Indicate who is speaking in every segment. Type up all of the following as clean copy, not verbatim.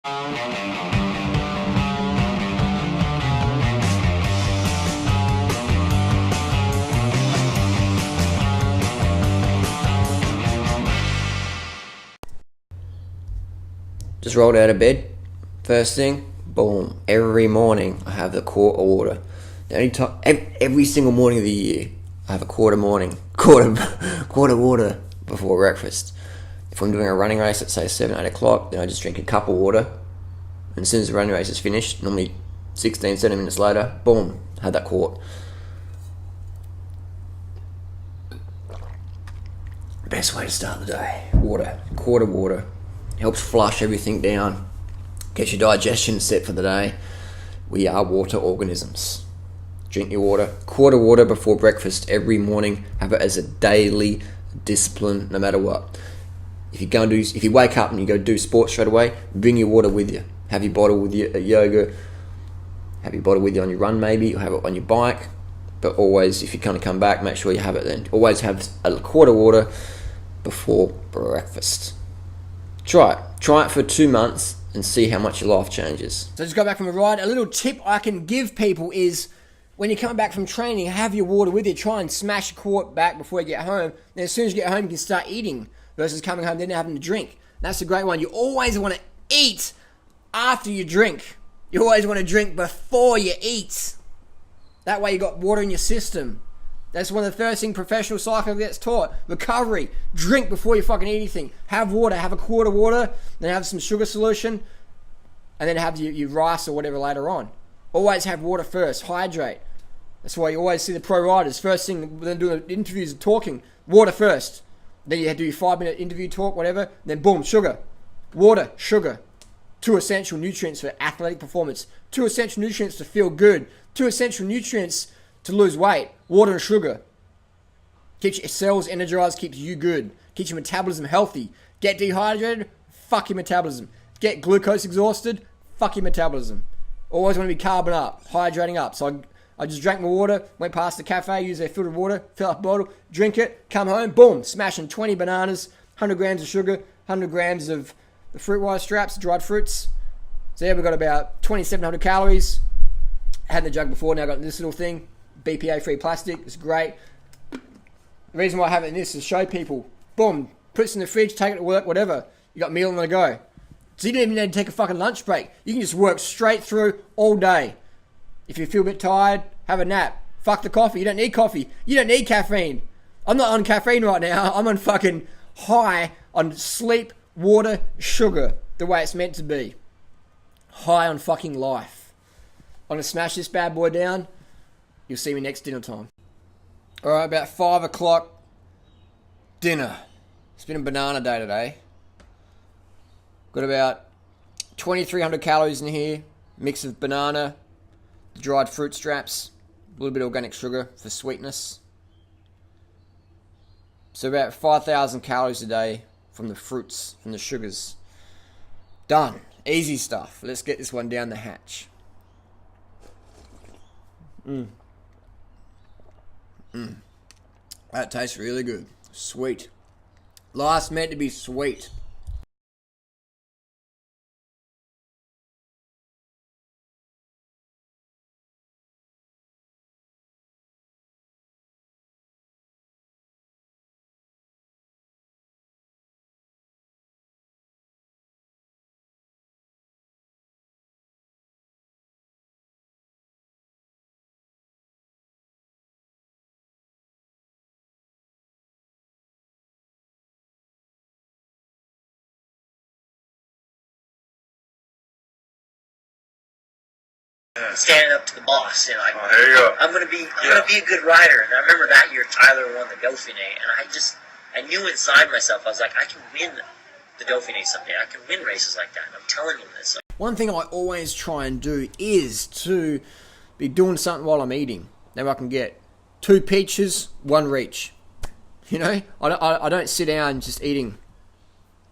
Speaker 1: Just rolled out of bed. First thing, boom. Every morning I have the quart of water. The only time, every single morning of the year, I have a quart of water before breakfast. If I'm doing a running race at say 7, 8 o'clock, then I just drink a cup of water. And as soon as the running race is finished, normally 16, 17 minutes later, boom, have that quart. Best way to start the day. Water. Quart of water. Helps flush everything down. Gets your digestion set for the day. We are water organisms. Drink your water. Quart of water before breakfast every morning. Have it as a daily discipline, no matter what. If you wake up and you go do sports straight away, bring your water with you. Have your bottle with you at yoga. Have your bottle with you on your run maybe, or have it on your bike. But always, if you're going to come back, make sure you have it then. Always have a quart of water before breakfast. Try it for 2 months and see how much your life changes. So just got back from a ride. A little tip I can give people is when you come back from training, have your water with you. Try and smash a quart back before you get home. Then as soon as you get home, you can start eating versus coming home then having to drink. That's a great one. You always want to eat after you drink. You always want to drink before you eat. That way you got water in your system. That's one of the first things professional cycling gets taught. Recovery. Drink before you fucking eat anything. Have water. Have a quart of water. Then have some sugar solution. And then have your rice or whatever later on. Always have water first. Hydrate. That's why you always see the pro riders. First thing, when they're doing interviews and talking, water first. Then you do your 5-minute interview talk, whatever. Then boom, sugar. Water, sugar. 2 essential nutrients for athletic performance. 2 essential nutrients to feel good. 2 essential nutrients to lose weight. Water and sugar. Keeps your cells energized, keeps you good. Keeps your metabolism healthy. Get dehydrated, fuck your metabolism. Get glucose exhausted, fuck your metabolism. Always want to be carbon up, hydrating up. So I just drank my water, went past the cafe, used their filtered water, fill up a bottle, drink it, come home, boom, smashing 20 bananas, 100 grams of sugar, 100 grams of the fruit wire straps, dried fruits. So yeah, we've got about 2,700 calories. Had the jug before, now I've got this little thing. BPA-free plastic. It's great. The reason why I have it in this is to show people. Boom. Put it in the fridge, take it to work, whatever. You got meal on the go. So you don't even need to take a fucking lunch break. You can just work straight through all day. If you feel a bit tired, have a nap. Fuck the coffee. You don't need coffee. You don't need caffeine. I'm not on caffeine right now. I'm on fucking high on sleep, water, sugar. The way it's meant to be. High on fucking life. I'm going to smash this bad boy down. You'll see me next dinner time. Alright, about 5 o'clock. Dinner. It's been a banana day today. Got about 2,300 calories in here. Mix of banana, dried fruit straps, a little bit of organic sugar for sweetness. So about 5,000 calories a day from the fruits, from the sugars. Done. Easy stuff. Let's get this one down the hatch. That tastes really good. Sweet. Life's meant to be sweet.
Speaker 2: Standing up to the boss and like,
Speaker 3: there you go.
Speaker 2: I'm gonna be a good rider. And I remember that year Tyler won the Dauphiné, and I knew inside myself, I was like, I can win the Dauphiné someday. I can win races like that. And I'm telling him this.
Speaker 1: One thing I always try and do is to be doing something while I'm eating. Now I can get 2 peaches, 1 reach. You know, I don't sit down just eating.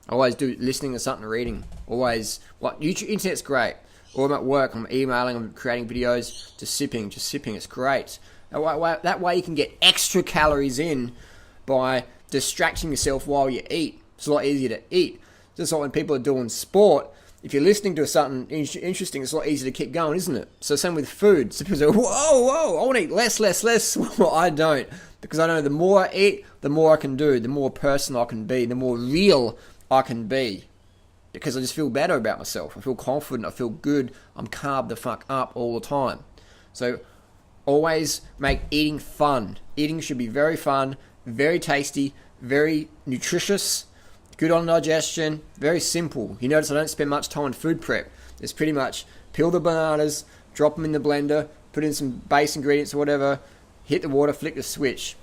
Speaker 1: I always do listening to something or reading. Always, internet's great. Or I'm at work, I'm emailing, I'm creating videos, just sipping, it's great. That way you can get extra calories in by distracting yourself while you eat. It's a lot easier to eat. Just like when people are doing sport, if you're listening to something interesting, it's a lot easier to keep going, isn't it? So same with food. So people say, whoa, I want to eat less. Well, I don't. Because I know the more I eat, the more I can do, the more personal I can be, the more real I can be. Because I just feel better about myself. I feel confident. I feel good. I'm carved the fuck up all the time. So always make eating fun. Eating should be very fun, very tasty, very nutritious, good on digestion, very simple. You notice I don't spend much time on food prep. It's pretty much peel the bananas, drop them in the blender, put in some base ingredients or whatever, hit the water, flick the switch.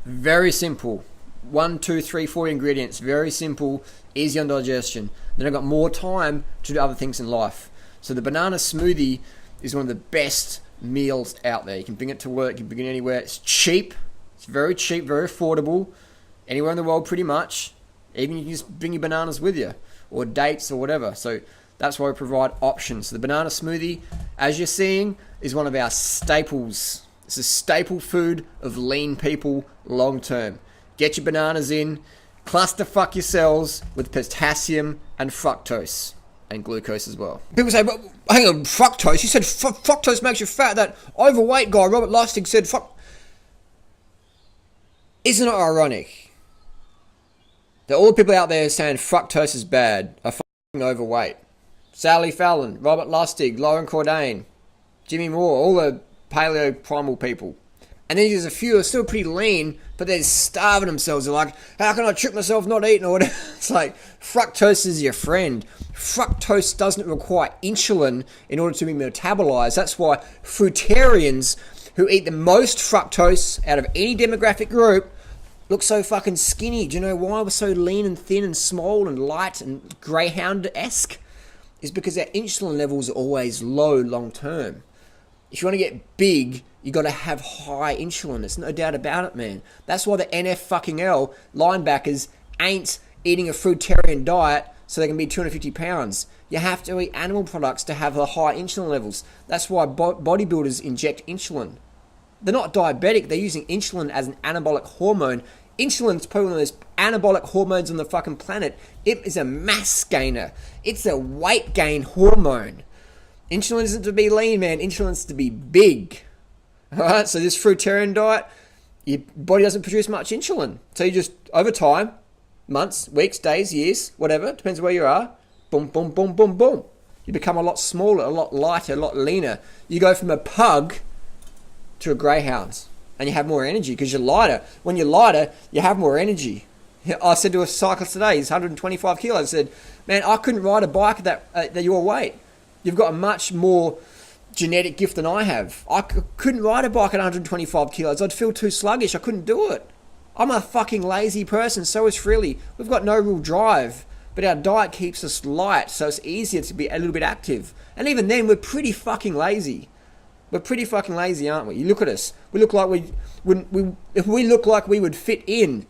Speaker 1: Very simple. 1, 2, 3, 4 ingredients. Very simple, easy on digestion. Then I've got more time to do other things in life. So the banana smoothie is one of the best meals out there. You can bring it to work, you can bring it anywhere. It's cheap. It's very cheap, very affordable. Anywhere in the world pretty much. Even you can just bring your bananas with you. Or dates or whatever. So that's why we provide options. So the banana smoothie, as you're seeing, is one of our staples. It's a staple food of lean people long term. Get your bananas in, clusterfuck your cells with potassium and fructose. And glucose as well. People say, but hang on, fructose? You said fructose makes you fat. That overweight guy, Robert Lustig, said Isn't it ironic that all the people out there saying fructose is bad are fucking overweight? Sally Fallon, Robert Lustig, Lauren Cordain, Jimmy Moore, all the paleo primal people. And then there's a few who are still pretty lean, but they're starving themselves. They're like, how can I trick myself not eating or whatever? It's like, fructose is your friend. Fructose doesn't require insulin in order to be metabolized. That's why fruitarians who eat the most fructose out of any demographic group look so fucking skinny. Do you know why we're so lean and thin and small and light and greyhound-esque? It's because our insulin levels are always low long term. If you want to get big, you got to have high insulin. There's no doubt about it, man. That's why the NFL linebackers ain't eating a fruitarian diet so they can be 250 pounds. You have to eat animal products to have the high insulin levels. That's why bodybuilders inject insulin. They're not diabetic. They're using insulin as an anabolic hormone. Insulin's probably one of those anabolic hormones on the fucking planet. It is a mass gainer. It's a weight gain hormone. Insulin isn't to be lean, man. Insulin's to be big. Alright, so this fruitarian diet, your body doesn't produce much insulin. So you just, over time, months, weeks, days, years, whatever, depends where you are, boom, boom, boom, boom, boom. You become a lot smaller, a lot lighter, a lot leaner. You go from a pug to a greyhound. And you have more energy because you're lighter. When you're lighter, you have more energy. I said to a cyclist today, he's 125 kilos, I said, man, I couldn't ride a bike at your weight. You've got a much more genetic gift than I have. I couldn't ride a bike at 125 kilos. I'd feel too sluggish. I couldn't do it. I'm a fucking lazy person. So is Frilly. We've got no real drive, but our diet keeps us light, so it's easier to be a little bit active. And even then, we're pretty fucking lazy. We're pretty fucking lazy, aren't we? You look at us. We look like if we look like we would fit in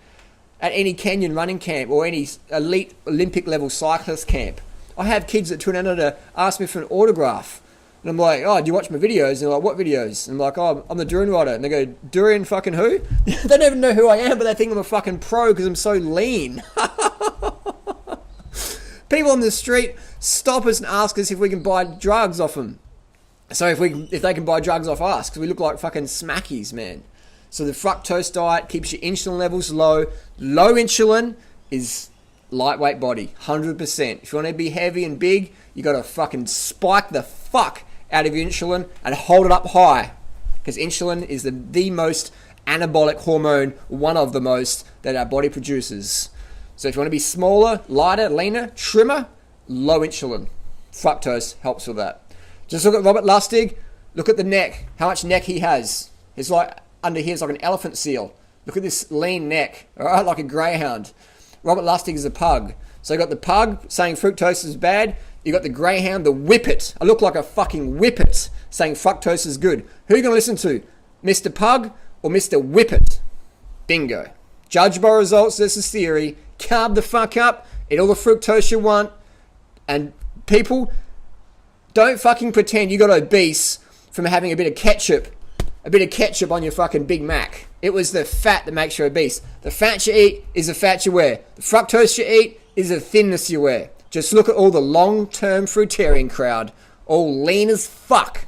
Speaker 1: at any Kenyan running camp or any elite Olympic level cyclist camp. I have kids that turn out to ask me for an autograph. And I'm like, oh, do you watch my videos? And they're like, what videos? And I'm like, oh, I'm the Durianrider. And they go, Durian fucking who? They don't even know who I am, but they think I'm a fucking pro because I'm so lean. People on the street stop us and ask us if we can buy drugs off them. So if they can buy drugs off us, because we look like fucking smackies, man. So the fructose diet keeps your insulin levels low. Low insulin is lightweight body, 100%. If you want to be heavy and big, you got to fucking spike the fuck out of your insulin and hold it up high. Because insulin is the most anabolic hormone, one of the most that our body produces. So if you want to be smaller, lighter, leaner, trimmer, low insulin. Fructose helps with that. Just look at Robert Lustig. Look at the neck. How much neck he has. It's like, under here is like an elephant seal. Look at this lean neck. Alright, like a greyhound. Robert Lustig is a pug. So you got the pug saying fructose is bad. You got the greyhound, the whippet. I look like a fucking whippet saying fructose is good. Who are you going to listen to? Mr. Pug or Mr. Whippet? Bingo. Judge by results, this is theory. Carb the fuck up. Eat all the fructose you want. And people, don't fucking pretend you got obese from having a bit of ketchup on your fucking Big Mac. It was the fat that makes you obese. The fat you eat is the fat you wear. The fructose you eat is the thinness you wear. Just look at all the long-term fruitarian crowd, all lean as fuck,